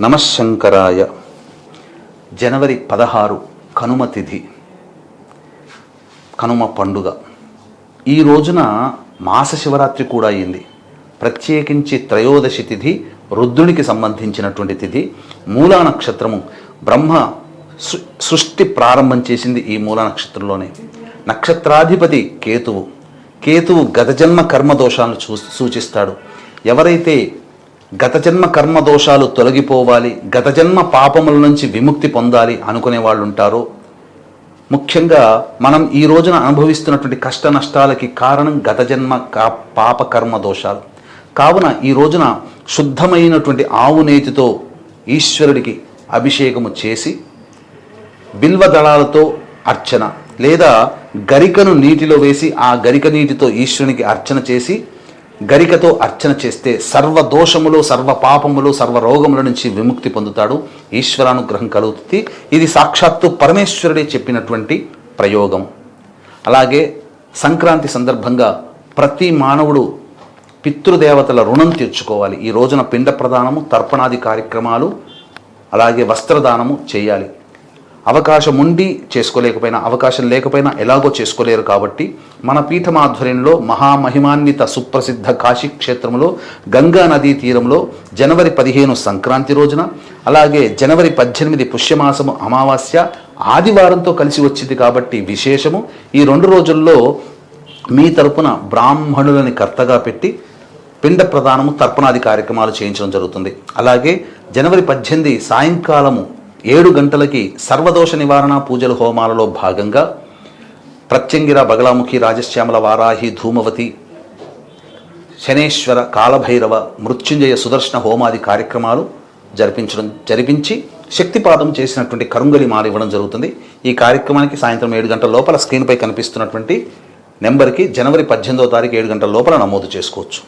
నమశంకరాయ. జనవరి 16 కనుమ తిథి, కనుమ పండుగ. ఈ రోజున మాస శివరాత్రి కూడా అయింది. ప్రత్యేకించి త్రయోదశి తిథి రుద్రునికి సంబంధించినటువంటి తిథి. మూలా నక్షత్రము బ్రహ్మ సృష్టి ప్రారంభం చేసింది ఈ మూలా నక్షత్రంలోనే. నక్షత్రాధిపతి కేతువు. కేతువు గత జన్మ కర్మ దోషాలను సూచిస్తాడు. ఎవరైతే గత జన్మ కర్మ దోషాలు తొలగిపోవాలి, గత జన్మ పాపముల నుంచి విముక్తి పొందాలి అనుకునే వాళ్ళు ఉంటారో, ముఖ్యంగా మనం ఈ రోజున అనుభవిస్తున్నటువంటి కష్ట నష్టాలకి కారణం గత జన్మ పాప కర్మ దోషాలు. కావున ఈ రోజున శుద్ధమైనటువంటి ఆవు నేతితో ఈశ్వరుడికి అభిషేకము చేసి బిల్వ దళాలతో అర్చన, లేదా గరికను నీటిలో వేసి ఆ గరిక నీటితో ఈశ్వరునికి అర్చన చేసి, గరికతో అర్చన చేస్తే సర్వ దోషములు, సర్వ పాపములు, సర్వ రోగముల నుంచి విముక్తి పొందుతాడు. ఈశ్వరానుగ్రహం కలుగుతుంది. ఇది సాక్షాత్తు పరమేశ్వరుడే చెప్పినటువంటి ప్రయోగం. అలాగే సంక్రాంతి సందర్భంగా ప్రతి మానవుడు పితృదేవతల రుణం తీర్చుకోవాలి. ఈ రోజున పిండ ప్రదానము, తర్పణాది కార్యక్రమాలు, అలాగే వస్త్రదానము చేయాలి. అవకాశం ఉండి చేసుకోలేకపోయినా, అవకాశం లేకపోయినా ఎలాగో చేసుకోలేరు కాబట్టి మన పీఠం ఆధ్వర్యంలో మహామహిమాన్విత సుప్రసిద్ధ కాశీ క్షేత్రంలో గంగా నదీ తీరంలో జనవరి 15 సంక్రాంతి రోజున, అలాగే జనవరి 18 పుష్యమాసము అమావాస్య ఆదివారంతో కలిసి వచ్చింది కాబట్టి విశేషము. ఈ 2 రోజుల్లో మీ తరపున బ్రాహ్మణులని కర్తగా పెట్టి పిండ ప్రదానము, తర్పణాది కార్యక్రమాలు చేయించడం జరుగుతుంది. అలాగే జనవరి 18 సాయంకాలము 7 గంటలకి సర్వదోష నివారణ పూజల హోమాలలో భాగంగా ప్రత్యంగిర, బగలాముఖి, రాజశ్యామల, వారాహి, ధూమవతి, శనేశ్వర, కాలభైరవ, మృత్యుంజయ, సుదర్శన హోమాది కార్యక్రమాలు జరిపించి శక్తిపాదం చేసినటువంటి కరుంగలి మాల ఇవ్వడం జరుగుతుంది. ఈ కార్యక్రమానికి సాయంత్రం 7 గంటల లోపల స్క్రీన్పై కనిపిస్తున్నటువంటి నెంబర్కి జనవరి 18వ తారీఖు 7 గంటల లోపల నమోదు చేసుకోవచ్చు.